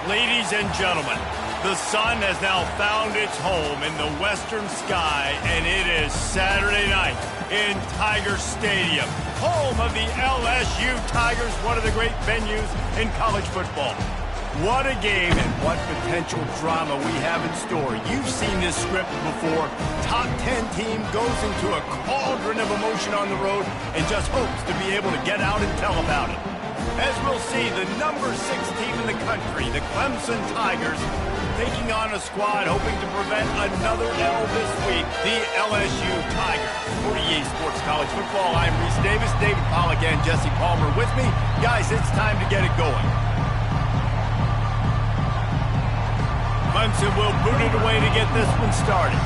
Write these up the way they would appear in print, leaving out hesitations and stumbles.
Ladies and gentlemen, the sun has now found its home in the western sky, and it is Saturday night in Tiger Stadium, home of the LSU Tigers, one of the great venues in college football. What a game and what potential drama we have in store. You've seen this script before. Top 10 team goes into a cauldron of emotion on the road and just hopes to be able to get out and tell about it. As we'll see, the number 6 team in the country, the Clemson Tigers, taking on a squad hoping to prevent another L this week, the LSU Tigers. For EA Sports College Football, I'm Reese Davis, David Pollack, and Jesse Palmer with me. Guys, it's time to get it going. Clemson will boot it away to get this one started.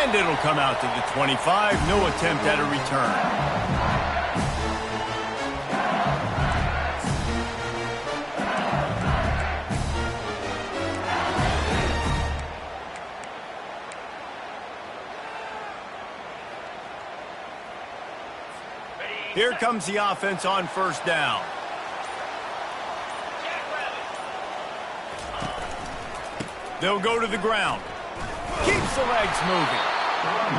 And it'll come out to the 25. No attempt at a return. Here comes the offense on first down. They'll go to the ground. Keeps the legs moving.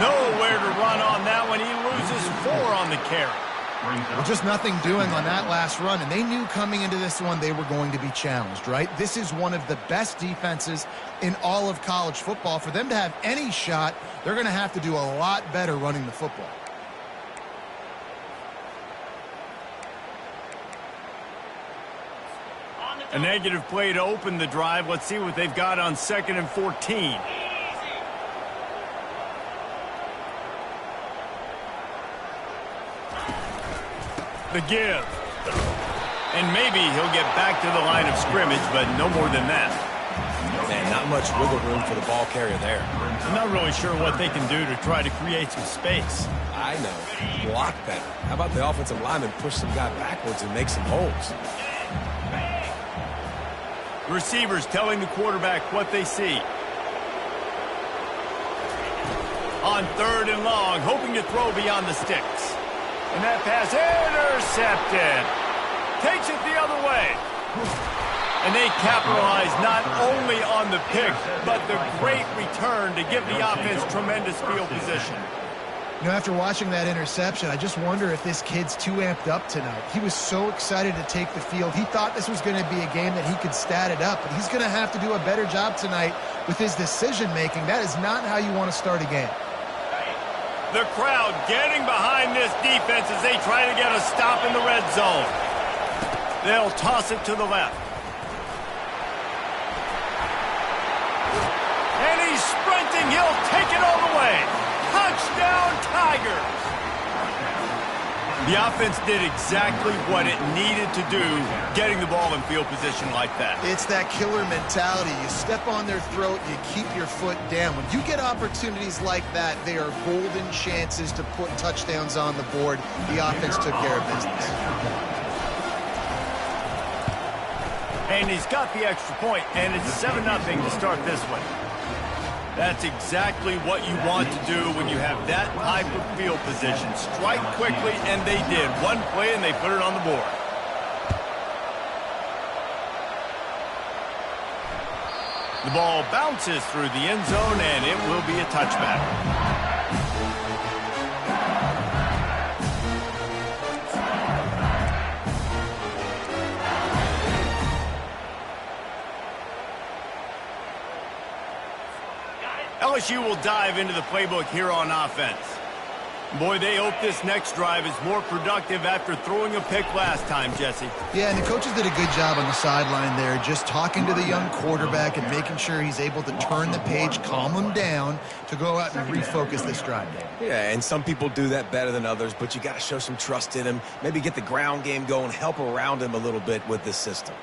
Nowhere to run on that one. He loses 4 on the carry. Well, just nothing doing on that last run, and they knew coming into this one they were going to be challenged, right? This is one of the best defenses in all of college football. For them to have any shot, they're going to have to do a lot better running the football. A negative play to open the drive. Let's see what they've got on 2nd and 14. The give. And maybe he'll get back to the line of scrimmage, but no more than that. Man, not much wiggle room for the ball carrier there. I'm not really sure what they can do to try to create some space. I know. Block better. How about the offensive lineman push some guy backwards and make some holes? Receivers telling the quarterback what they see. On 3rd and long, hoping to throw beyond the sticks. And that pass intercepted. Takes it the other way. And they capitalize not only on the pick, but the great return to give the offense tremendous field position. You know, after watching that interception, I just wonder if this kid's too amped up tonight. He was so excited to take the field. He thought this was going to be a game that he could stat it up, but he's going to have to do a better job tonight with his decision-making. That is not how you want to start a game. The crowd getting behind this defense as they try to get a stop in the red zone. They'll toss it to the left. And he's sprinting. He'll take it all the way. Touchdown, Tigers! The offense did exactly what it needed to do, getting the ball in field position like that. It's that killer mentality. You step on their throat, you keep your foot down. When you get opportunities like that, they are golden chances to put touchdowns on the board. The offense took care of business. And he's got the extra point, and it's 7-0 to start this one. That's exactly what you want to do when you have that type of field position. Strike quickly, and they did. One play, and they put it on the board. The ball bounces through the end zone, and it will be a touchback. LSU will dive into the playbook here on offense. Boy, they hope this next drive is more productive after throwing a pick last time, Jesse. Yeah, and the coaches did a good job on the sideline there, just talking to the young quarterback and making sure he's able to turn the page, calm him down to go out and refocus this drive. Yeah, and some people do that better than others, but you got to show some trust in him, maybe get the ground game going, help around him a little bit with this system.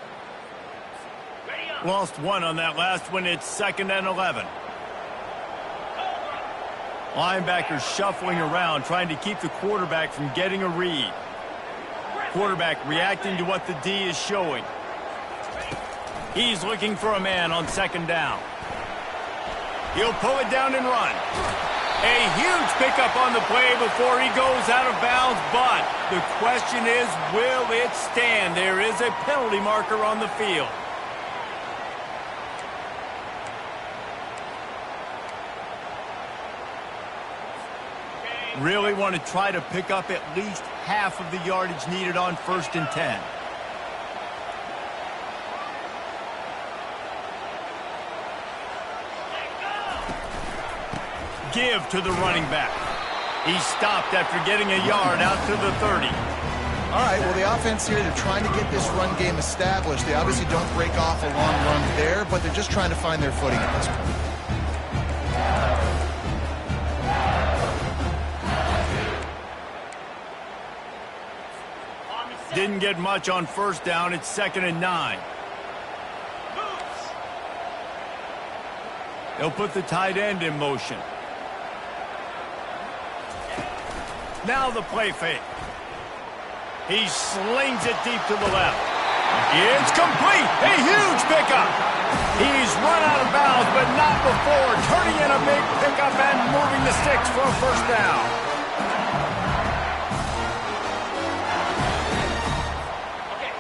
Lost one on that last one. It's 2nd and 11. Linebackers shuffling around, trying to keep the quarterback from getting a read. Quarterback reacting to what the D is showing. He's looking for a man on 2nd down. He'll pull it down and run. A huge pickup on the play before he goes out of bounds, but the question is, will it stand? There is a penalty marker on the field. Really want to try to pick up at least half of the yardage needed on 1st and 10. Give to the running back. He stopped after getting a yard out to the 30. All right, well, the offense here, they're trying to get this run game established. They obviously don't break off a long run there, but they're just trying to find their footing at this point. Didn't get much on 1st down. It's 2nd and 9. They'll put the tight end in motion. Now the play fake. He slings it deep to the left. It's complete. A huge pickup. He's run out of bounds, but not before turning in a big pickup and moving the sticks for a 1st down.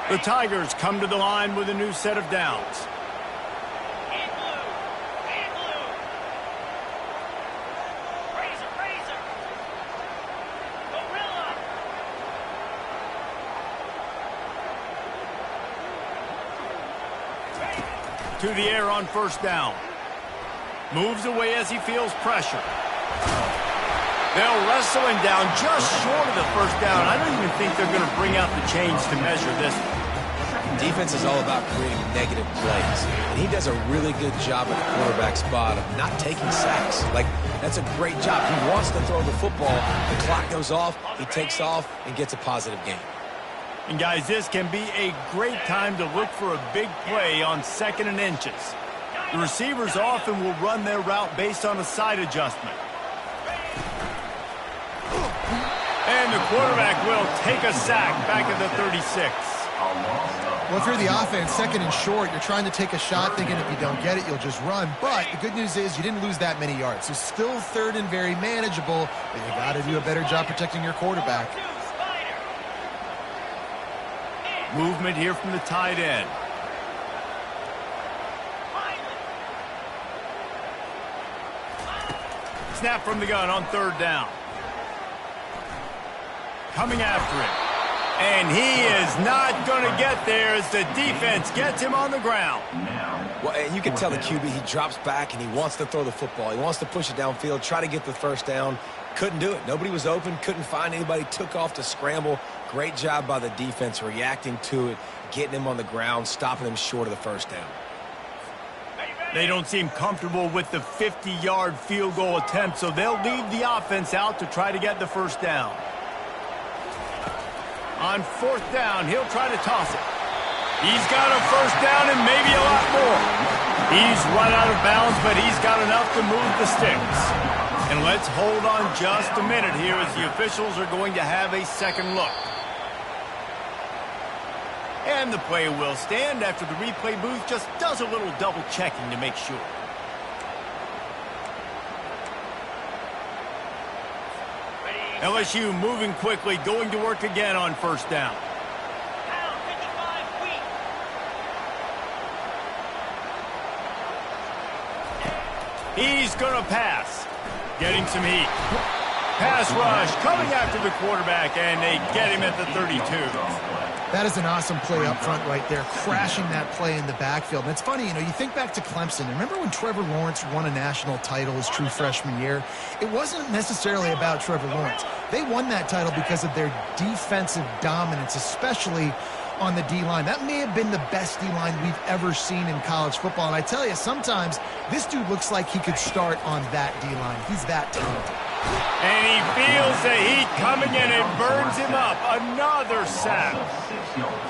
The Tigers come to the line with a new set of downs. To the air on 1st down. Moves away as he feels pressure. They'll wrestle him down just short of the 1st down. I don't even think they're going to bring out the chains to measure this one. Defense is all about creating negative plays, and he does a really good job at the quarterback spot of not taking sacks. Like, that's a great job. He wants to throw the football. The clock goes off, he takes off, and gets a positive gain. And, guys, this can be a great time to look for a big play on 2nd and inches. The receivers often will run their route based on a side adjustment. And the quarterback will take a sack back at the 36. Well, if you're the offense, 2nd and short, you're trying to take a shot thinking if you don't get it, you'll just run. But the good news is you didn't lose that many yards. So still 3rd and very manageable, but you got to do a better job protecting your quarterback. Movement here from the tight end. Snap from the gun on 3rd down. Coming after it. And he is not going to get there as the defense gets him on the ground. Well, and you can tell the QB, he drops back and he wants to throw the football. He wants to push it downfield, try to get the 1st down. Couldn't do it. Nobody was open, couldn't find anybody, took off to scramble. Great job by the defense reacting to it, getting him on the ground, stopping him short of the 1st down. They don't seem comfortable with the 50-yard field goal attempt, so they'll leave the offense out to try to get the 1st down. On 4th down, he'll try to toss it. He's got a 1st down and maybe a lot more. He's run out of bounds, but he's got enough to move the sticks. And let's hold on just a minute here as the officials are going to have a 2nd look. And the play will stand after the replay booth just does a little double checking to make sure. LSU moving quickly, going to work again on first down. He's going to pass. Getting some heat. Pass rush coming after the quarterback, and they get him at the 32. That is an awesome play up front right there, crashing that play in the backfield. And it's funny, you think back to Clemson. Remember when Trevor Lawrence won a national title his true freshman year? It wasn't necessarily about Trevor Lawrence. They won that title because of their defensive dominance, especially on the D-line. That may have been the best D-line we've ever seen in college football. And I tell you, sometimes this dude looks like he could start on that D-line. He's that talented. And he feels the heat coming in. It burns him up. Another sack.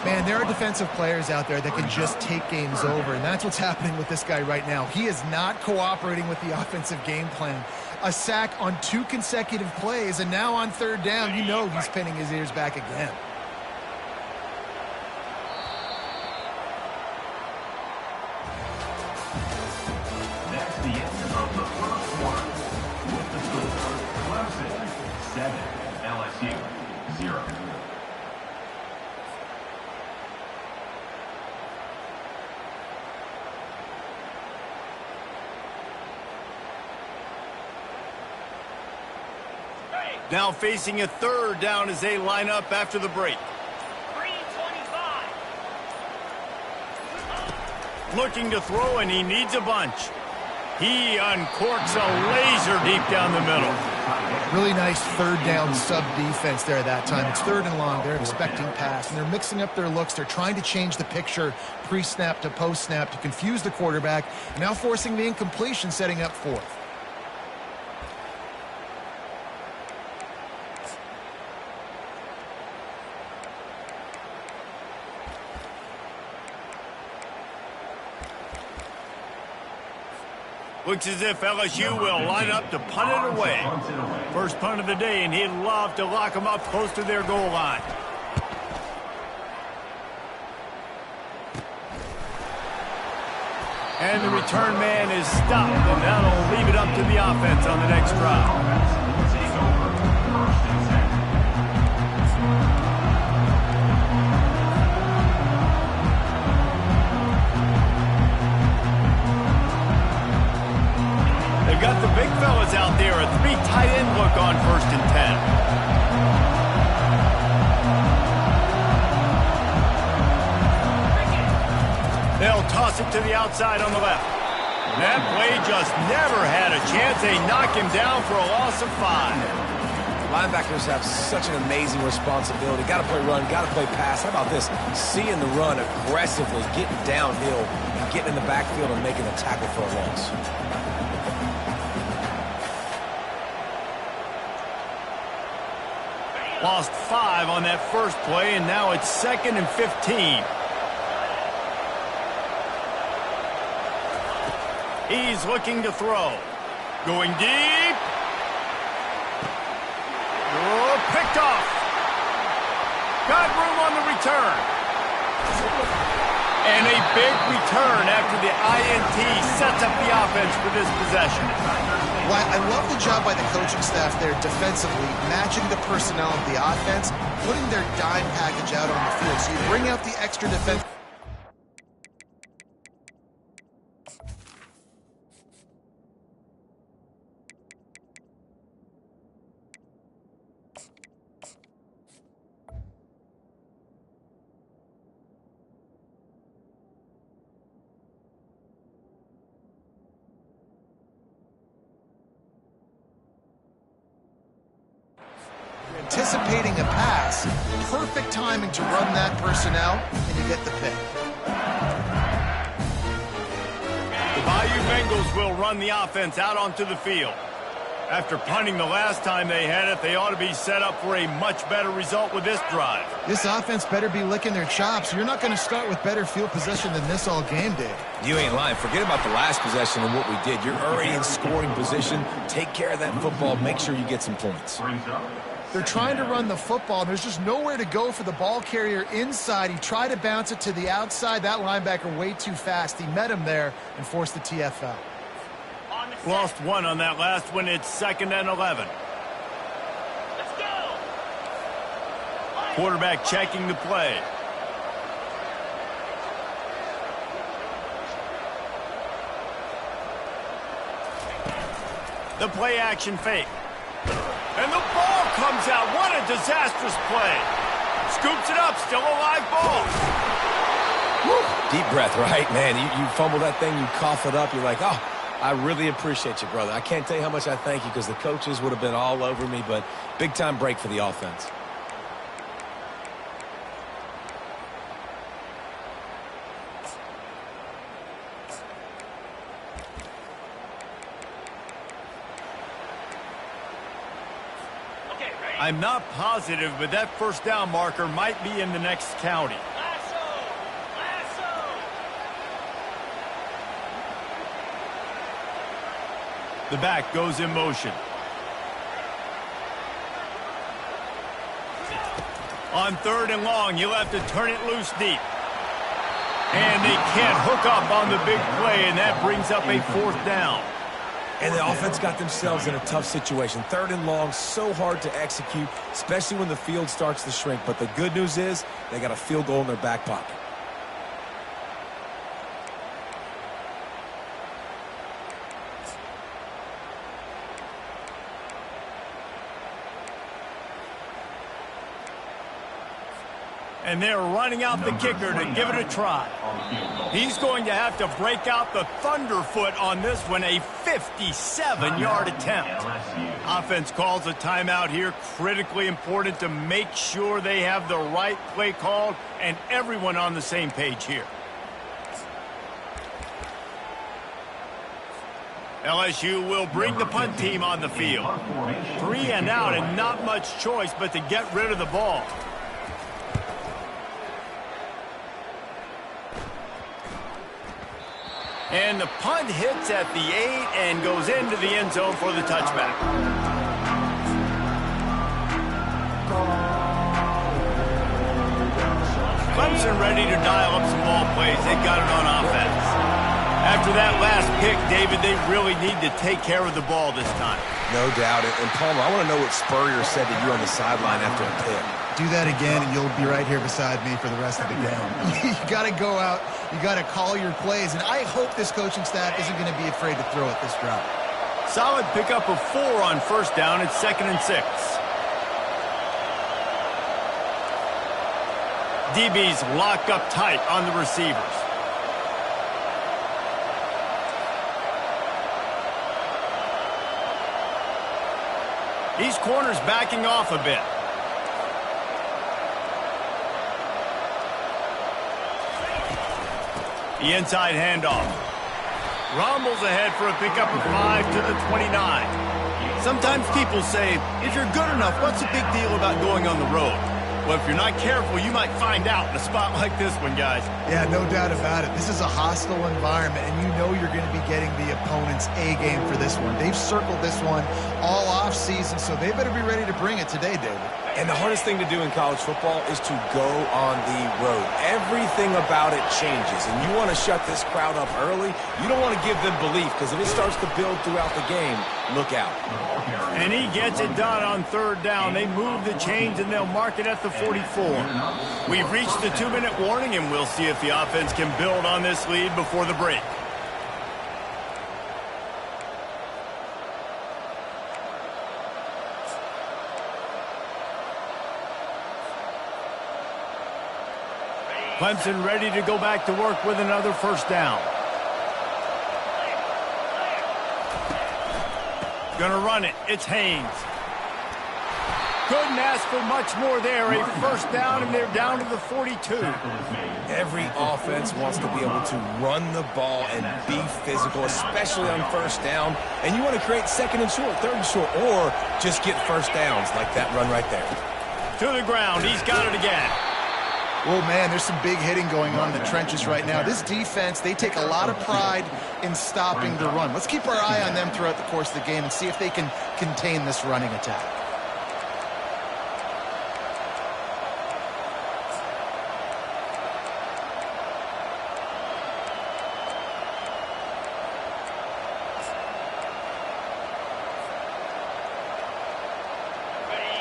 Man, there are defensive players out there that can just take games over, and that's what's happening with this guy right now. He is not cooperating with the offensive game plan. A sack on 2 consecutive plays, and now on third down, he's pinning his ears back again. Now facing a third down as they line up after the break. 3:25. Looking to throw, and he needs a bunch. He uncorks a laser deep down the middle. Really nice third down sub defense there that time. It's third and long. They're expecting pass, and they're mixing up their looks. They're trying to change the picture pre-snap to post-snap to confuse the quarterback, now forcing the incompletion, setting up fourth. Looks as if LSU will line up to punt it away. First punt of the day, and he'd love to lock them up close to their goal line. And the return man is stopped, and that'll leave it up to the offense on the next drive. Got the big fellas out there, a 3 tight end look on 1st and 10. They'll toss it to the outside on the left. That play just never had a chance. They knock him down for a loss of 5. Linebackers have such an amazing responsibility. Got to play run, got to play pass. How about this? Seeing the run aggressively, getting downhill, and getting in the backfield and making a tackle for a loss. Lost 5 on that first play, and now it's 2nd and 15. He's looking to throw. Going deep. Oh, picked off. Got room on the return. And a big return after the INT sets up the offense for this possession. Well, I love the job by the coaching staff there defensively, matching the personnel of the offense, putting their dime package out on the field. So you bring out the extra defense. Anticipating a pass, perfect timing to run that personnel, and you get the pick. The Bayou Bengals will run the offense out onto the field. After punting the last time they had it, they ought to be set up for a much better result with this drive. This offense better be licking their chops. You're not going to start with better field possession than this all game day. You ain't lying. Forget about the last possession and what we did. You're already in scoring position. Take care of that football. Make sure you get some points. They're trying to run the football, and there's just nowhere to go for the ball carrier inside. He tried to bounce it to the outside. That linebacker way too fast. He met him there and forced the TFL. Lost 1 on that last one. It's 2nd and 11. Let's go. Quarterback checking the play. The play action fake. And the ball comes out. What a disastrous play. Scoops it up. Still a live ball. Woo. Deep breath, right? Man, you fumble that thing, you cough it up. You're like, oh, I really appreciate you, brother. I can't tell you how much I thank you because the coaches would have been all over me, but big-time break for the offense. I'm not positive, but that first down marker might be in the next county. The back goes in motion. On 3rd and long, you'll have to turn it loose deep. And they can't hook up on the big play, and that brings up a 4th down. And the offense got themselves in a tough situation. 3rd and long, so hard to execute, especially when the field starts to shrink. But the good news is they got a field goal in their back pocket. And they're running out the kicker to give it a try. He's going to have to break out the thunderfoot on this one, a 57-yard attempt. Offense calls a timeout here, critically important to make sure they have the right play called and everyone on the same page here. LSU will bring the punt team on the field. 3 and out and not much choice but to get rid of the ball. And the punt hits at the 8 and goes into the end zone for the touchback. Clemson ready to dial up some ball plays. They've got it on offense. After that last pick, David, they really need to take care of the ball this time. No doubt. And Palmer, I want to know what Spurrier said to you on the sideline after a pick. Do that again, and you'll be right here beside me for the rest of the game. You got to go out. You got to call your plays, and I hope this coaching staff isn't going to be afraid to throw it this route. Solid pickup of 4 on 1st down. It's 2nd and 6. DBs locked up tight on the receivers. These corners backing off a bit. The inside handoff. Rumbles ahead for a pickup of 5 to the 29. Sometimes people say, if you're good enough, what's the big deal about going on the road? Well, if you're not careful, you might find out in a spot like this one, guys. Yeah, no doubt about it. This is a hostile environment, and you know you're going to be getting the opponent's A game for this one. They've circled this one all off season, so they better be ready to bring it today, David. And the hardest thing to do in college football is to go on the road. Everything about it changes, and you want to shut this crowd up early. You don't want to give them belief, because if it starts to build throughout the game, look out. And he gets it done on 3rd down. They move the chains, and they'll mark it at the 44. We've reached the 2-minute warning, and we'll see if the offense can build on this lead before the break. Clemson ready to go back to work with another 1st down. Gonna run it. It's Haynes. Couldn't ask for much more there. A 1st down, and they're down to the 42. Every offense wants to be able to run the ball and be physical, especially on 1st down. And you want to create 2nd and short, 3rd and short, or just get 1st downs like that run right there. To the ground. He's got it again. Oh, man, there's some big hitting going on in the trenches right now. This defense, they take a lot of pride in stopping the run. Let's keep our eye on them throughout the course of the game and see if they can contain this running attack.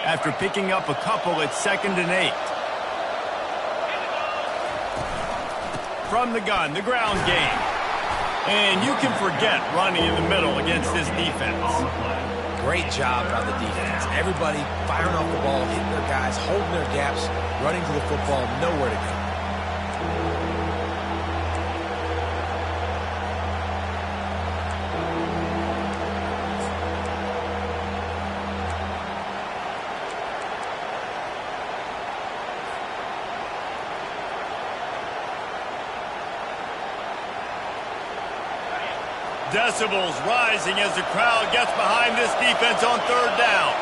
after picking up a couple at 2nd and 8. From the gun, the ground game. And you can forget running in the middle against this defense. Great job by the defense. Everybody firing off the ball, hitting their guys, holding their gaps, running to the football, nowhere to go. Decibels rising as the crowd gets behind this defense on 3rd down.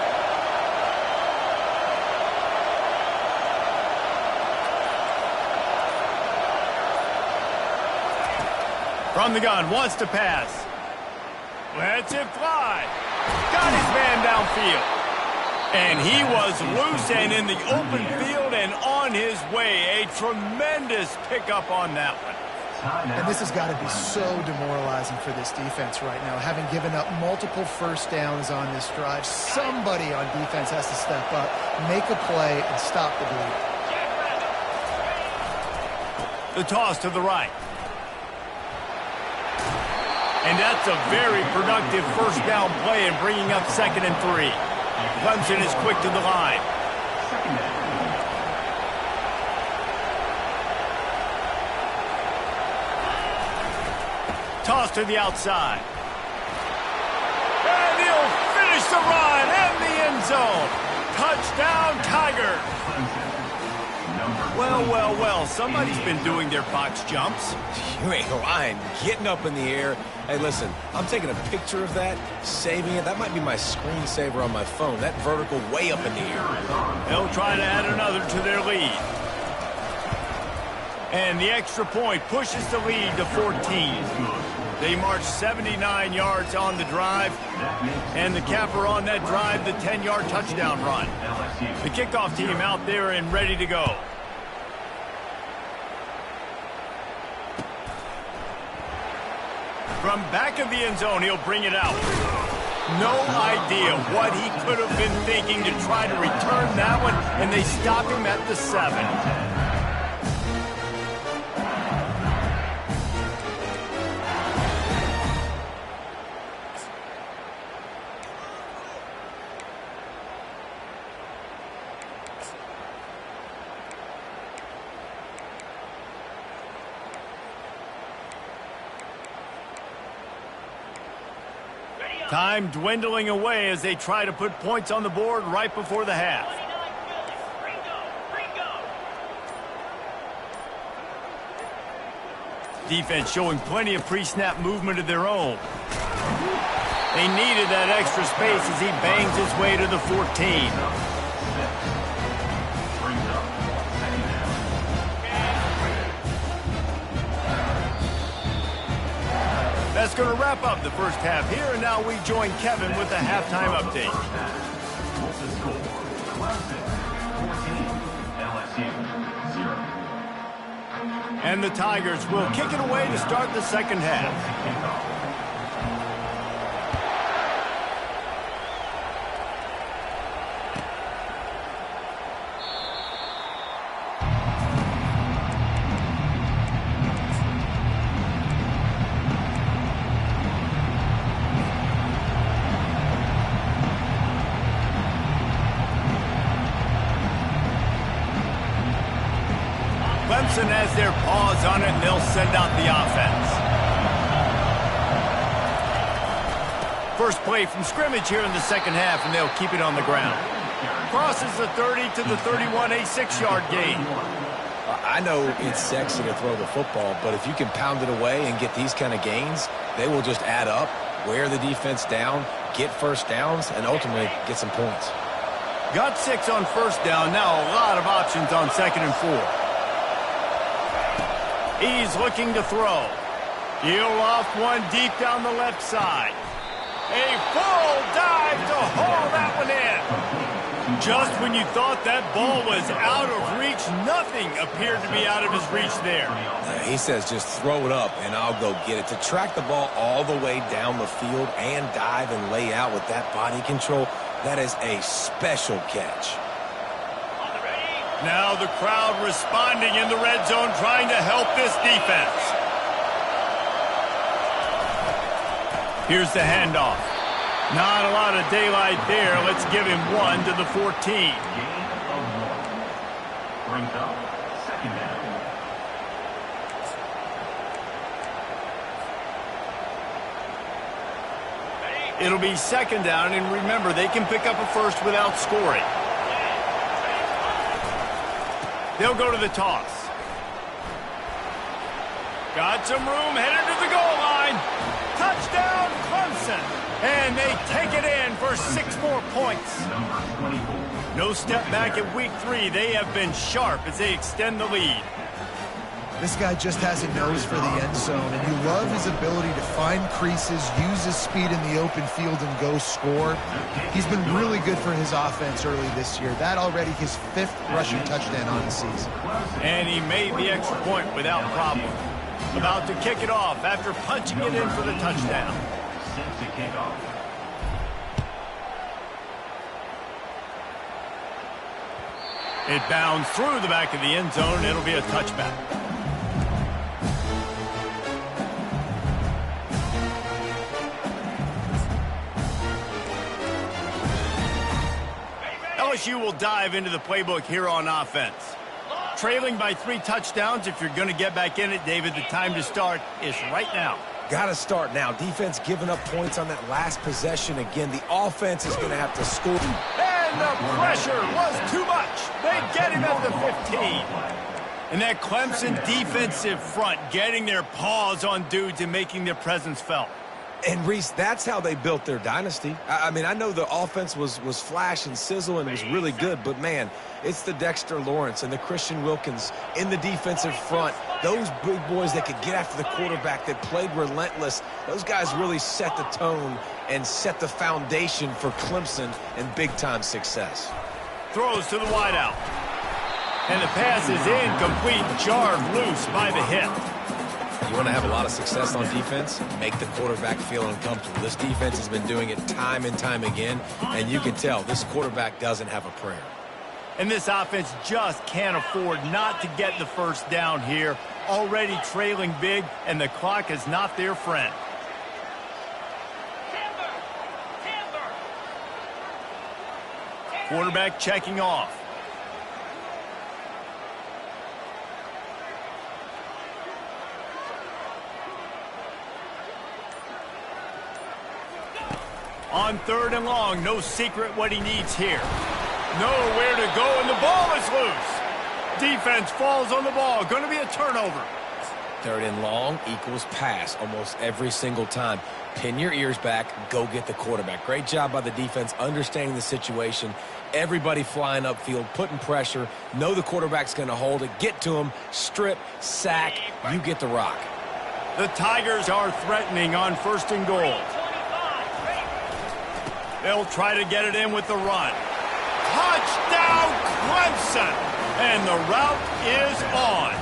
From the gun, wants to pass. Lets it fly. Got his man downfield. And he was loose and in the open field and on his way. A tremendous pickup on that one. And this has got to be so demoralizing for this defense right now, having given up multiple first downs on this drive. Somebody on defense has to step up, make a play, and stop the bleed. The toss to the right. And that's a very productive first down play and bringing up 2nd and 3. Clemson is quick to the line. Toss to the outside. And he'll finish the run and the end zone. Touchdown, Tigers. Well, somebody's been doing their box jumps. You ain't lying. Getting up in the air. Hey, listen, I'm taking a picture of that, saving it. That might be my screensaver on my phone. That vertical way up in the air. They'll try to add another to their lead. And the extra point pushes the lead to 14. They march 79 yards on the drive, and the capper on that drive, the 10-yard touchdown run. The kickoff team out there and ready to go. From back of the end zone, he'll bring it out. No idea what he could have been thinking to try to return that one, and they stop him at the 7. Time dwindling away as they try to put points on the board right before the half. Defense showing plenty of pre-snap movement of their own. They needed that extra space as he bangs his way to the 14. That's going to wrap up the first half here, and now we join Kevin with the halftime update. And the Tigers will kick it away to start the second half. Clemson has their paws on it, and they'll send out the offense. First play from scrimmage here in the second half, and they'll keep it on the ground. Crosses the 30 to the 31, a 6-yard gain. I know it's sexy to throw the football, but if you can pound it away and get these kind of gains, they will just add up, wear the defense down, get first downs, and ultimately get some points. Got 6 on first down. Now a lot of options on 2nd and 4. He's looking to throw. He'll off one deep down the left side. A full dive to haul that one in. Just when you thought that ball was out of reach, nothing appeared to be out of his reach there. He says just throw it up and I'll go get it. To track the ball all the way down the field and dive and lay out with that body control, That is a special catch. Now the crowd responding in the red zone, trying to help this defense. Here's the handoff. Not a lot of daylight there. Let's give him 1 to the 14. Brings up second down. It'll be second down, and remember, they can pick up a first without scoring. They'll go to the toss. Got some room, headed to the goal line. Touchdown, Clemson. And they take it in for 6 more points. No step back at week 3. They have been sharp as they extend the lead. This guy just has a nose for the end zone, and you love his ability to find creases, use his speed in the open field, and go score. He's been really good for his offense early this year. That already his 5th rushing touchdown on the season. And he made the extra point without problem. About to kick it off after punching it in for the touchdown. Sets the kickoff. It bounds through the back of the end zone. It'll be a touchback. LSU will dive into the playbook here on offense. Trailing by 3 touchdowns. If you're going to get back in it, David, the time to start is right now. Got to start now. Defense giving up points on that last possession. Again, the offense is going to have to score. And the pressure was too much. They get him at the 15. And that Clemson defensive front getting their paws on dudes and making their presence felt. And, Reese, that's how they built their dynasty. I mean, I know the offense was flash and sizzle and was really good, but, man, it's the Dexter Lawrence and the Christian Wilkins in the defensive front. Those big boys that could get after the quarterback, that played relentless. Those guys really set the tone and set the foundation for Clemson and big-time success. Throws to the wideout. And the pass is incomplete, jarred loose by the hip. You want to have a lot of success on defense? Make the quarterback feel uncomfortable. This defense has been doing it time and time again, and you can tell this quarterback doesn't have a prayer. And this offense just can't afford not to get the first down here. Already trailing big, and the clock is not their friend. Quarterback checking off. On 3rd and long, no secret what he needs here. Nowhere to go, and the ball is loose. Defense falls on the ball. Going to be a turnover. 3rd and long equals pass almost every single time. Pin your ears back. Go get the quarterback. Great job by the defense understanding the situation. Everybody flying upfield, putting pressure. Know the quarterback's going to hold it. Get to him. Strip, sack. You get the rock. The Tigers are threatening on 1st and goal. They'll try to get it in with the run. Touchdown, Clemson! And the route is on.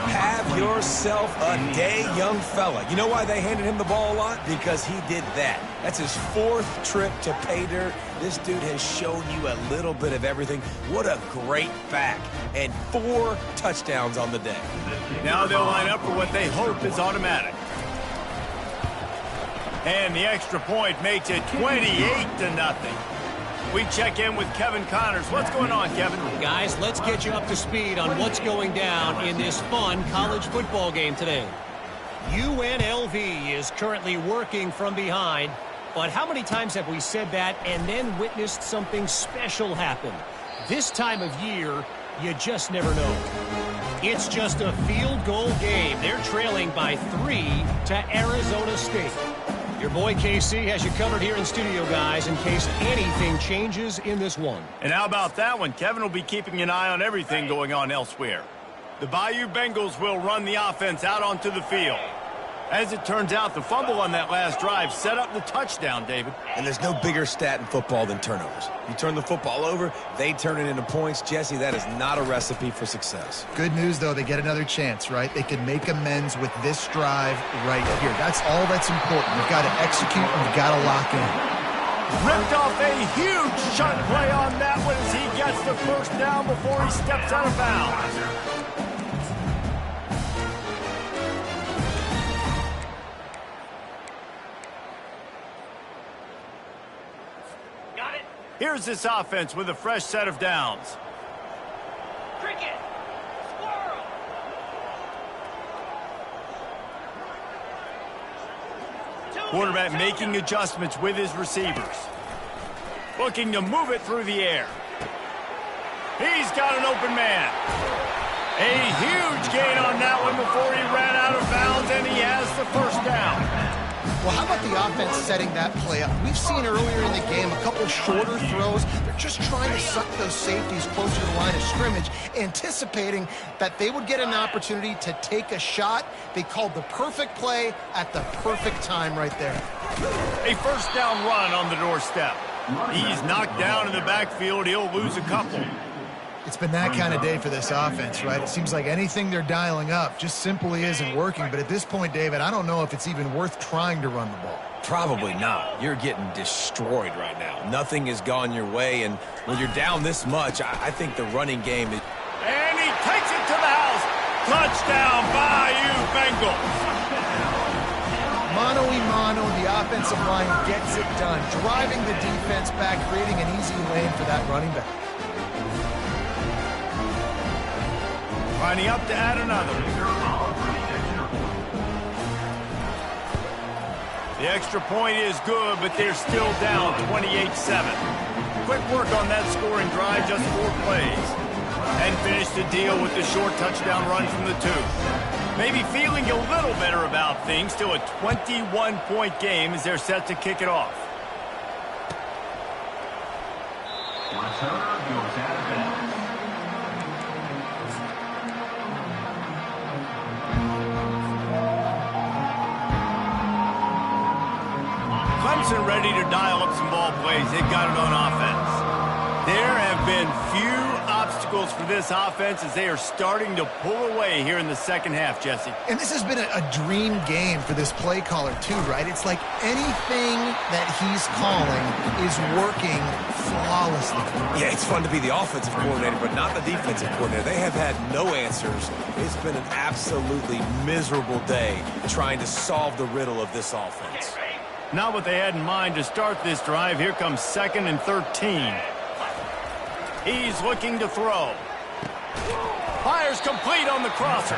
Have yourself a day, young fella. You know why they handed him the ball a lot? Because he did that. That's his 4th trip to pay dirt. This dude has shown you a little bit of everything. What a great back. And 4 touchdowns on the day. Now they'll line up for what they hope is automatic. And the extra point makes it 28-0. We check in with Kevin Connors. What's going on, Kevin? Guys, let's get you up to speed on what's going down in this fun college football game today. UNLV is currently working from behind, but how many times have we said that and then witnessed something special happen? This time of year, you just never know. It's just a field goal game. They're trailing by 3 to Arizona State. Your boy KC has you covered here in studio, guys, in case anything changes in this one. And how about that one? Kevin will be keeping an eye on everything going on elsewhere. The Bayou Bengals will run the offense out onto the field. As it turns out, the fumble on that last drive set up the touchdown, David. And there's no bigger stat in football than turnovers. You turn the football over, they turn it into points. Jesse, that is not a recipe for success. Good news, though, they get another chance, right? They can make amends with this drive right here. That's all that's important. You've got to execute and you've got to lock in. Ripped off a huge shunt play on that one as he gets the first down before he steps out of bounds. Got it. Here's this offense with a fresh set of downs. Cricket. Squirrel. Quarterback making adjustments with his receivers. Looking to move it through the air. He's got an open man. A huge gain on that one before he ran out of bounds, and he has the first down. Well, how about the offense setting that play up? We've seen earlier in the game a couple shorter throws. They're just trying to suck those safeties closer to the line of scrimmage, anticipating that they would get an opportunity to take a shot. They called the perfect play at the perfect time right there. A first down run on the doorstep. He's knocked down in the backfield. He'll lose a couple. It's been that kind of day for this offense, right? It seems like anything they're dialing up just simply isn't working. But at this point, David, I don't know if it's even worth trying to run the ball. Probably not. You're getting destroyed right now. Nothing has gone your way, and when you're down this much, I think the running game is... And he takes it to the house. Touchdown, Bayou Bengals. Mano-a-mano, the offensive line gets it done, driving the defense back, creating an easy lane for that running back. Lining up to add another. The extra point is good, but they're still down 28-7. Quick work on that scoring drive, just 4 plays. And finish the deal with the short touchdown run from the 2. Maybe feeling a little better about things. Still a 21-point game as they're set to kick it off. Returner goes out of bounds. Clemson ready to dial up some ball plays. They've got it on offense. There have been few obstacles for this offense as they are starting to pull away here in the second half, Jesse. And this has been a dream game for this play caller too, right? It's like anything that he's calling is working flawlessly. Yeah, it's fun to be the offensive coordinator, but not the defensive coordinator. They have had no answers. It's been an absolutely miserable day trying to solve the riddle of this offense. Not what they had in mind to start this drive. Here comes 2nd and 13. He's looking to throw. Fires complete on the crosser.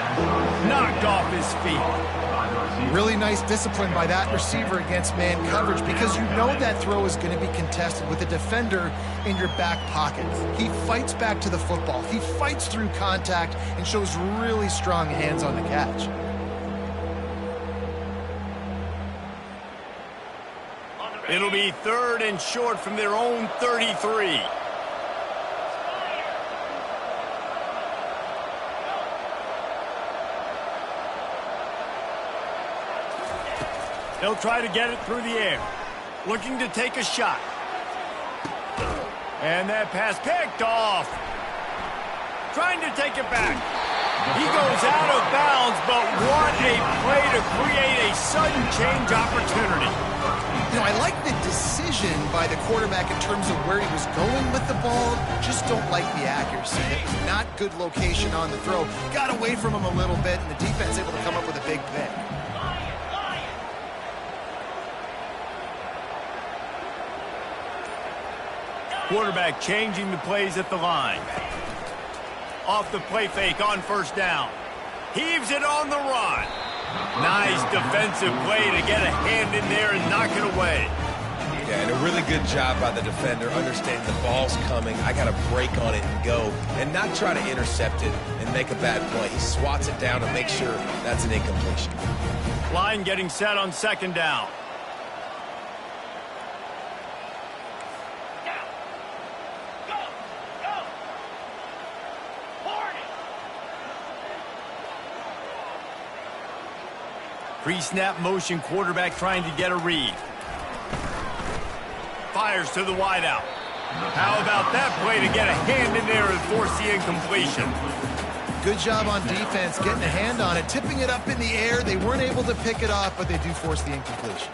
Knocked off his feet. Really nice discipline by that receiver against man coverage because you know that throw is going to be contested with a defender in your back pocket. He fights back to the football. He fights through contact and shows really strong hands on the catch. It'll be 3rd and short from their own 33. They'll try to get it through the air. Looking to take a shot. And that pass picked off. Trying to take it back. He goes out of bounds, but what a play to create a sudden change opportunity. You know, I like the decision by the quarterback in terms of where he was going with the ball. Just don't like the accuracy. It was not good location on the throw. Got away from him a little bit, and the defense able to come up with a big pick. Quarterback changing the plays at the line. Off the play fake on first down. Heaves it on the run. Nice defensive play to get a hand in there and knock it away. Yeah, and a really good job by the defender, understanding the ball's coming. I got to break on it and go, and not try to intercept it and make a bad play. He swats it down to make sure that's an incompletion. Line getting set on 2nd down. Pre-snap motion, quarterback trying to get a read. Fires to the wideout. How about that play to get a hand in there and force the incompletion? Good job on defense getting a hand on it, tipping it up in the air. They weren't able to pick it off, but they do force the incompletion.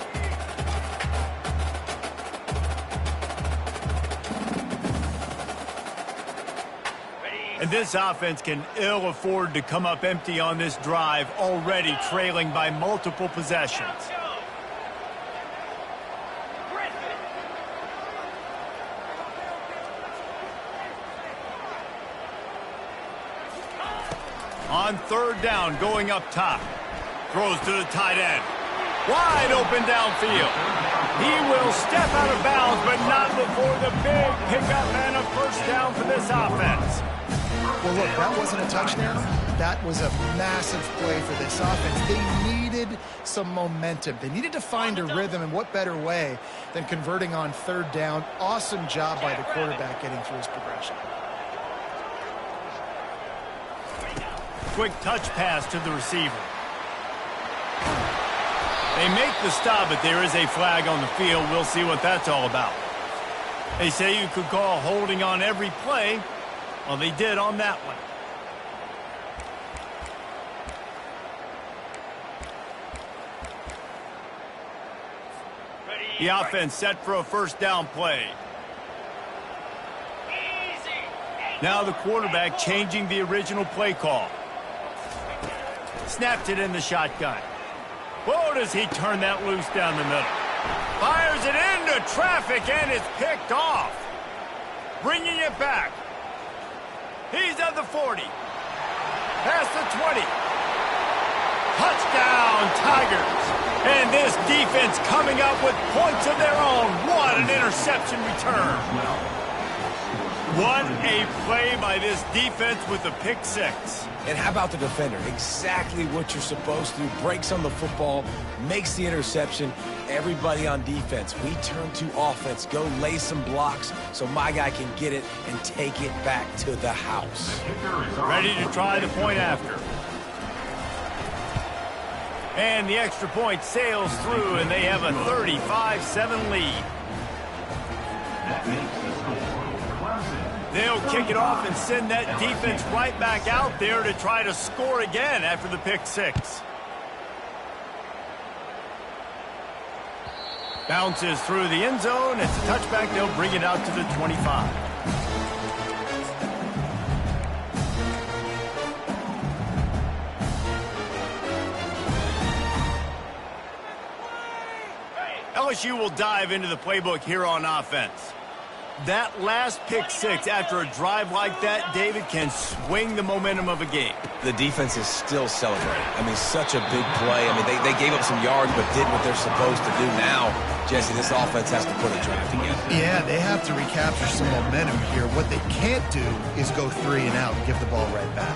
And this offense can ill afford to come up empty on this drive, already trailing by multiple possessions. On third down, going up top. Throws to the tight end. Wide open downfield. He will step out of bounds, but not before the big pickup and a first down for this offense. Well, look, that wasn't a touchdown. That was a massive play for this offense. They needed some momentum. They needed to find a rhythm, and what better way than converting on third down. Awesome job by the quarterback getting through his progression. Quick touch pass to the receiver. They make the stop, but there is a flag on the field. We'll see what that's all about. They say you could call holding on every play. Well, they did on that one. The offense set for a first down play. Now the quarterback changing the original play call. Snapped it in the shotgun. Whoa, does he turn that loose down the middle. Fires it into traffic and it's picked off. Bringing it back. He's at the 40. Past the 20. Touchdown, Tigers. And this defense coming up with points of their own. What an interception return. What a play by this defense with the pick six. And how about the defender? Exactly what you're supposed to do. Breaks on the football, makes the interception. Everybody on defense, we turn to offense. Go lay some blocks so my guy can get it and take it back to the house. Ready to try the point after. And the extra point sails through, and they have a 35-7 lead. That makes the score. Clemson. They'll kick it off and send that defense right back out there to try to score again after the pick six. Bounces through the end zone. It's a touchback. They'll bring it out to the 25. LSU will dive into the playbook here on offense. That last pick six after a drive like that, David, can swing the momentum of a game. The defense is still celebrating. I mean, such a big play. I mean, they gave up some yards but did what they're supposed to do. Now, Jesse, this offense has to put a drive together. Yeah, they have to recapture some momentum here. What they can't do is go 3 and out and give the ball right back.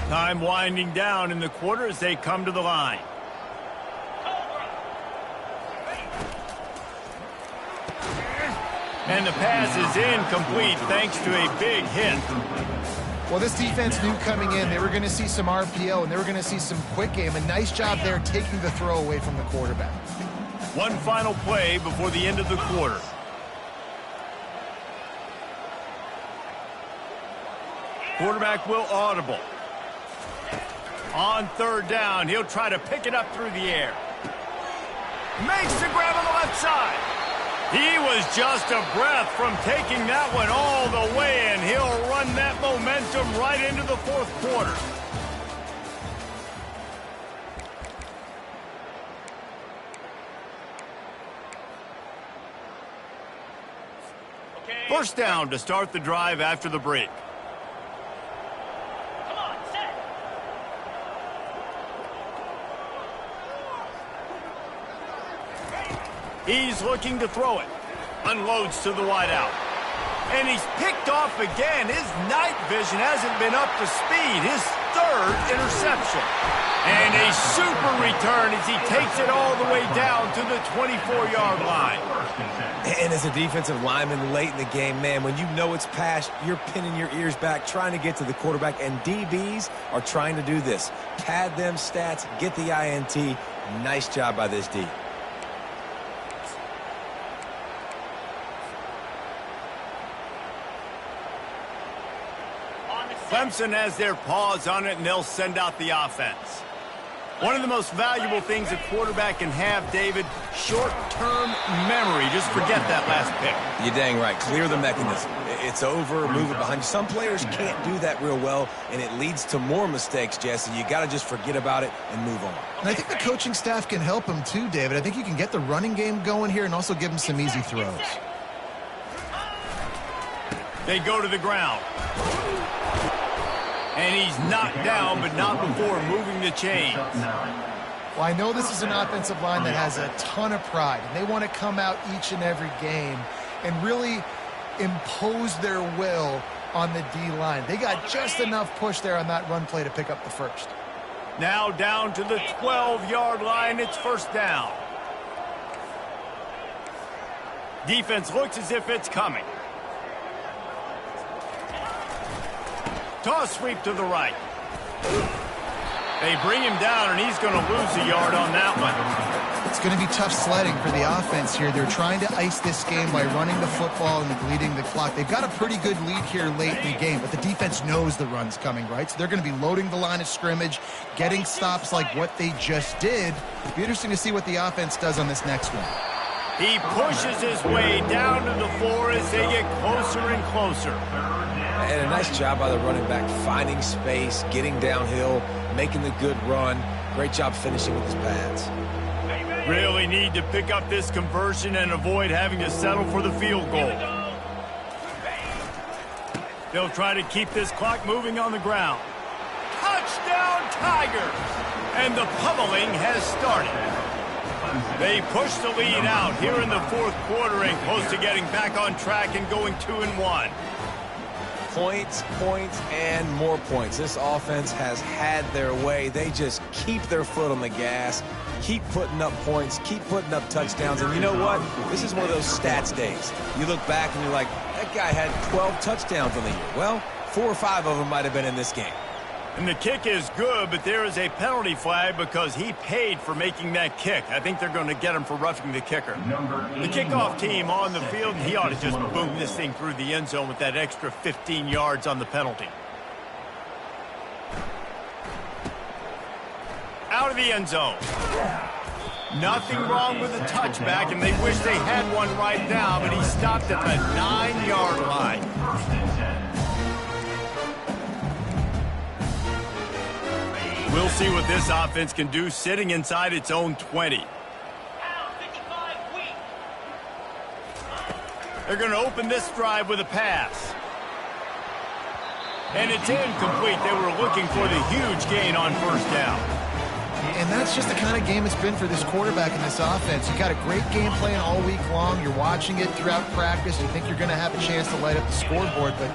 Time winding down in the quarter as they come to the line. And the pass is incomplete thanks to a big hit. Well, this defense knew coming in they were going to see some RPO and they were going to see some quick game. A nice job there taking the throw away from the quarterback. One final play before the end of the quarter. Quarterback will audible. On third down, he'll try to pick it up through the air. Makes the grab on the left side. He was just a breath from taking that one all the way, and he'll run that momentum right into the fourth quarter. First down to start the drive after the break. He's looking to throw it. Unloads to the wideout. And he's picked off again. His night vision hasn't been up to speed. His third interception. And a super return as he takes it all the way down to the 24-yard line. And as a defensive lineman late in the game, man, when you know it's past, you're pinning your ears back, trying to get to the quarterback. And DBs are trying to do this. Pad them stats, get the INT. Nice job by this D. Clemson has their paws on it, and they'll send out the offense. One of the most valuable things a quarterback can have, David, short-term memory. Just forget that last pick. You're dang right. Clear the mechanism. It's over, move it behind you. Some players can't do that real well, and it leads to more mistakes, Jesse. You got to just forget about it and move on. And I think the coaching staff can help him too, David. I think you can get the running game going here and also give him some easy throws. They go to the ground. And he's knocked down, but not before moving the chains. Well, I know this is an offensive line that has a ton of pride, and they want to come out each and every game and really impose their will on the D-line. They got just enough push there on that run play to pick up the first. Now down to the 12-yard line. It's first down. Defense looks as if it's coming. Toss sweep to the right. They bring him down, and he's going to lose a yard on that one. It's going to be tough sledding for the offense here. They're trying to ice this game by running the football and bleeding the clock. They've got a pretty good lead here late in the game, but the defense knows the run's coming, right? So they're going to be loading the line of scrimmage, getting stops like what they just did. It'll be interesting to see what the offense does on this next one. He pushes his way down to the floor as they get closer and closer. And a nice job by the running back, finding space, getting downhill, making the good run. Great job finishing with his pads. Really need to pick up this conversion and avoid having to settle for the field goal. They'll try to keep this clock moving on the ground. Touchdown, Tigers! And the pummeling has started. They push the lead out here in the fourth quarter and close to getting back on track and going 2-1. Points, points, and more points. This offense has had their way. They just keep their foot on the gas, keep putting up points, keep putting up touchdowns. And you know what? This is one of those stats days. You look back and you're like, that guy had 12 touchdowns on the year. Well, 4 or 5 of them might have been in this game. And the kick is good, but there is a penalty flag because he paid for making that kick. I think they're going to get him for roughing the kicker. The kickoff team on the field, he ought to just boom this thing through the end zone with that extra 15 yards on the penalty. Out of the end zone. Nothing wrong with the touchback, and they wish they had one right now, but he stopped at the 9-yard line. We'll see what this offense can do sitting inside its own 20. They're going to open this drive with a pass. And it's incomplete. They were looking for the huge gain on first down. And that's just the kind of game it's been for this quarterback in this offense. You got a great game plan all week long. You're watching it throughout practice. You think you're going to have a chance to light up the scoreboard, but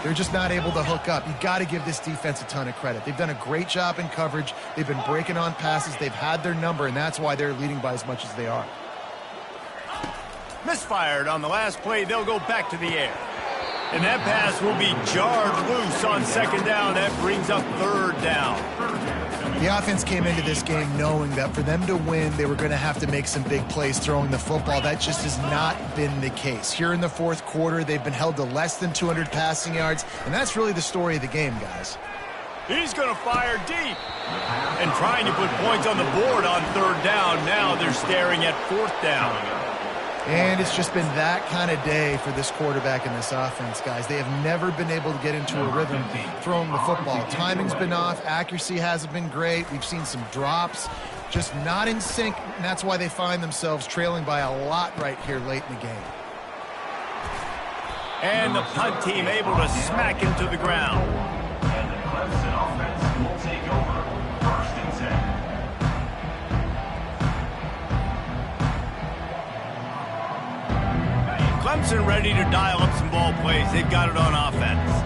they're just not able to hook up. You got to give this defense a ton of credit. They've done a great job in coverage. They've been breaking on passes. They've had their number, and that's why they're leading by as much as they are. Misfired on the last play. They'll go back to the air. And that pass will be jarred loose on second down. That brings up third down. The offense came into this game knowing that for them to win, they were going to have to make some big plays throwing the football. That just has not been the case. Here in the fourth quarter, they've been held to less than 200 passing yards, and that's really the story of the game, guys. He's going to fire deep. And trying to put points on the board on third down. Now they're staring at fourth down. And it's just been that kind of day for this quarterback and this offense, guys. They have never been able to get into a rhythm throwing the football. Timing's been off. Accuracy hasn't been great. We've seen some drops. Just not in sync, and that's why they find themselves trailing by a lot right here late in the game. And the punt team able to smack him to the ground. And the Clemson offense will take over first and 10. Clemson ready to dial up some ball plays. They've got it on offense.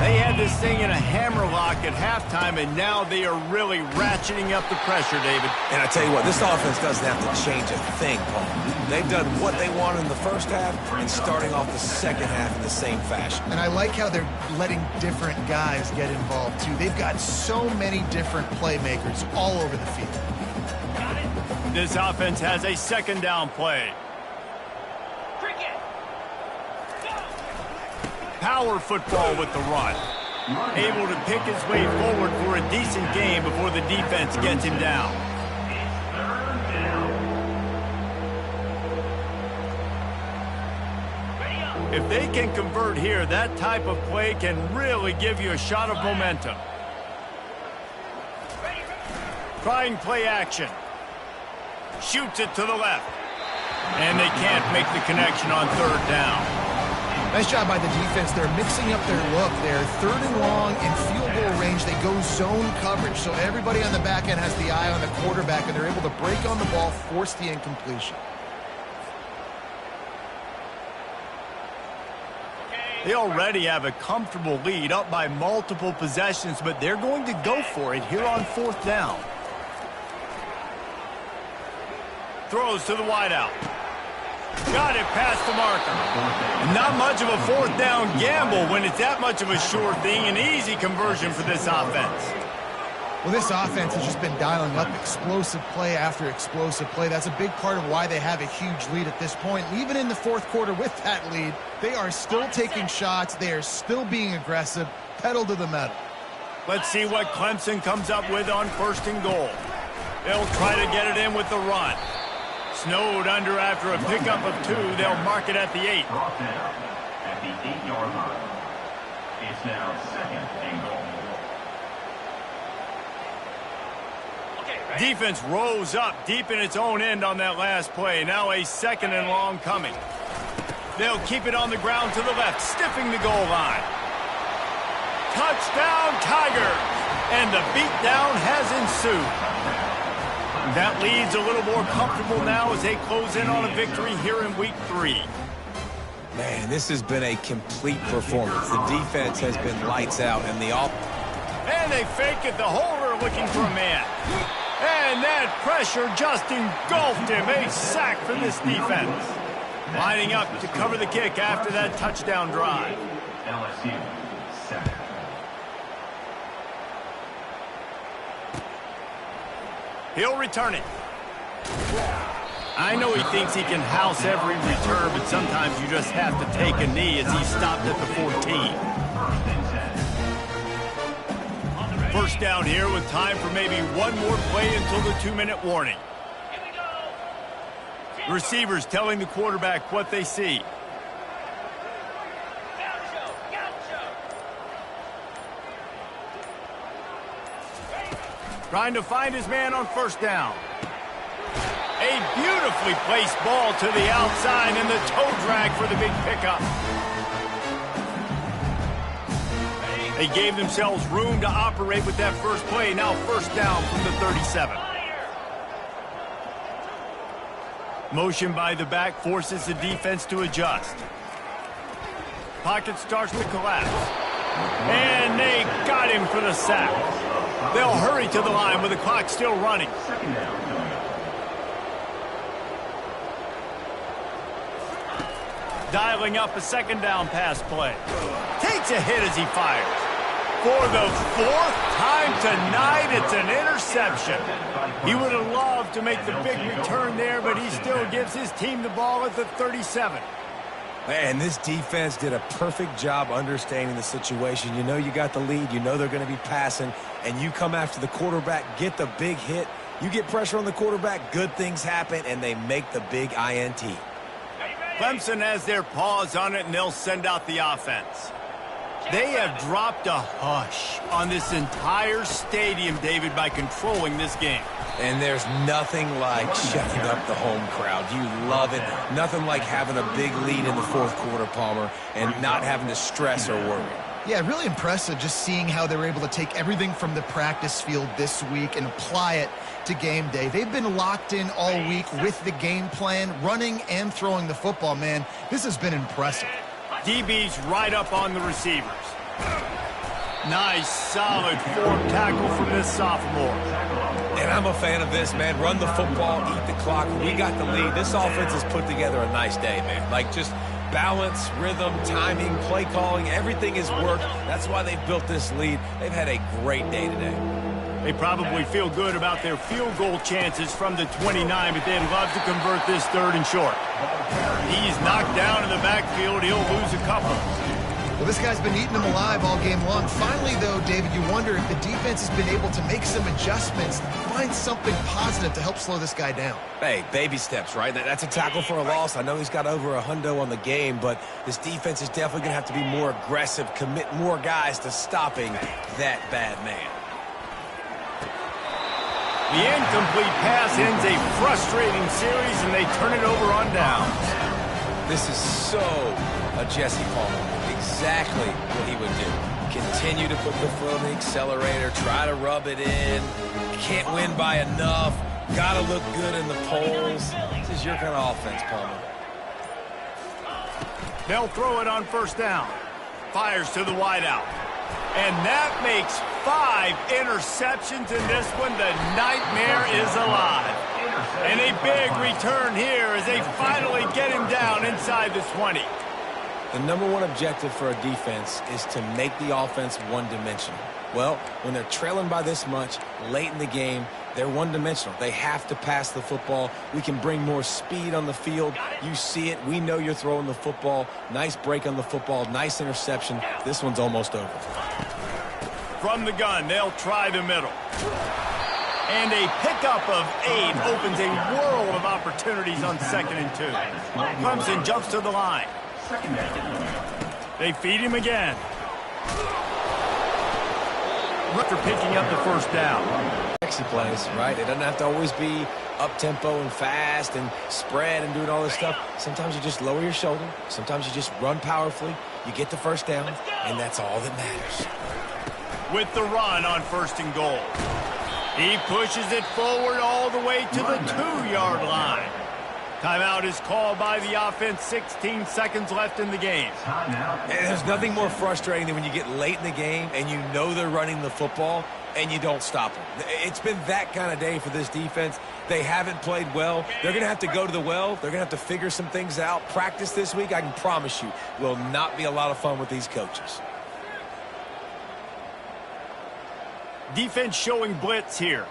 They had this thing in a hammerlock at halftime, and now they are really ratcheting up the pressure, David. And I tell you what, this offense doesn't have to change a thing, Paul. They've done what they wanted in the first half and starting off the second half in the same fashion. And I like how they're letting different guys get involved, too. They've got so many different playmakers all over the field. This offense has a second down play. Power football with the run. able to pick his way forward for a decent game before the defense gets him down. If they can convert here, that type of play can really give you a shot of momentum. Trying play action. Shoots it to the left. And they can't make the connection on third down. Nice job by the defense. They're mixing up their look. They're third and long in field goal range. They go zone coverage. So everybody on the back end has the eye on the quarterback, and they're able to break on the ball, force the incompletion. They already have a comfortable lead, up by multiple possessions, but they're going to go for it here on fourth down. Throws to the wideout. Got it past the marker. Not much of a fourth down gamble when it's that much of a sure thing. An easy conversion for this offense. Well, this offense has just been dialing up explosive play after explosive play. That's a big part of why they have a huge lead at this point. Even in the fourth quarter with that lead, they are still taking shots. They are still being aggressive, pedal to the metal. Let's see what Clemson comes up with on first and goal. They'll try to get it in with the run. Snowed under after a pickup of 2. They'll mark it at the 8. Brought down at the 8-yard line. It's now second and goal. Defense rose up deep in its own end on that last play. Now a second and long coming. They'll keep it on the ground to the left, stiffing the goal line. Touchdown, Tigers! And the beatdown has ensued. That lead's a little more comfortable now as they close in on a victory here in week 3. Man, this has been a complete performance. The defense has been lights out, and the offense. And they fake it. The holder looking for a man. And that pressure just engulfed him. A sack for this defense. Lining up to cover the kick after that touchdown drive. LSU sack. He'll return it. I know he thinks he can house every return, but sometimes you just have to take a knee as he stopped at the 14. First down here with time for maybe one more play until the 2-minute warning. The receivers telling the quarterback what they see. Trying to find his man on first down. A beautifully placed ball to the outside and the toe drag for the big pickup. They gave themselves room to operate with that first play. Now first down from the 37. Motion by the back forces the defense to adjust. Pocket starts to collapse. And they got him for the sack. They'll hurry to the line with the clock still running. Second down coming up. Dialing up a second down pass play. Takes a hit as he fires. For the 4th time tonight, it's an interception. He would have loved to make the big return there, but he still gives his team the ball at the 37. Man, this defense did a perfect job understanding the situation. You know you got the lead. You know they're going to be passing. And you come after the quarterback, get the big hit. You get pressure on the quarterback, good things happen, and they make the big INT. Clemson has their paws on it, and they'll send out the offense. They have dropped a hush on this entire stadium, David, by controlling this game. And there's nothing like shutting up the home crowd. You love it. Nothing like having a big lead in the fourth quarter, Palmer, and not having to stress or worry. Yeah, really impressive just seeing how they were able to take everything from the practice field this week and apply it to game day. They've been locked in all week with the game plan, running and throwing the football, man. This has been impressive. DB's right up on the receivers. Nice, solid form tackle from this sophomore. And I'm a fan of this, man. Run the football, eat the clock. We got the lead. This offense has put together a nice day, man. Like, just balance, rhythm, timing, play calling, everything has worked. That's why they've built this lead. They've had a great day today. They probably feel good about their field goal chances from the 29, but they'd love to convert this 3rd and short. He's knocked down in the backfield. He'll lose a couple. Well, this guy's been eating them alive all game long. Finally, though, David, you wonder if the defense has been able to make some adjustments, find something positive to help slow this guy down. Hey, baby steps, right? That's a tackle for a loss. I know he's got over $100 on the game, but this defense is definitely going to have to be more aggressive, commit more guys to stopping that bad man. The incomplete pass ends a frustrating series, and they turn it over on downs. This is so a Jesse Palmer. Exactly what he would do. Continue to put the foot on the accelerator, try to rub it in. Can't win by enough. Got to look good in the polls. This is your kind of offense, Palmer. They'll throw it on first down. Fires to the wideout. And that makes 5 interceptions in this one. The nightmare is alive. And a big return here as they finally get him down inside the 20. The number one objective for a defense is to make the offense one-dimensional. Well, when they're trailing by this much late in the game, they're one-dimensional. They have to pass the football. We can bring more speed on the field. You see it. We know you're throwing the football. Nice break on the football. Nice interception. This one's almost over. From the gun, they'll try the middle. And a pickup of 8 opens a world of opportunities on 2nd and 2. Clemson jumps to the line. They feed him again. After picking up the first down. Sexy plays, right? It doesn't have to always be up-tempo and fast and spread and doing all this stuff. Sometimes you just lower your shoulder. Sometimes you just run powerfully. You get the first down, and that's all that matters. With the run on 1st and goal. He pushes it forward all the way to the 2-yard line. Timeout is called by the offense. 16 seconds left in the game. And there's nothing more frustrating than when you get late in the game and you know they're running the football and you don't stop them. It's been that kind of day for this defense. They haven't played well. They're going to have to go to the well. They're going to have to figure some things out. Practice this week, I can promise you, will not be a lot of fun with these coaches. Defense showing blitz here.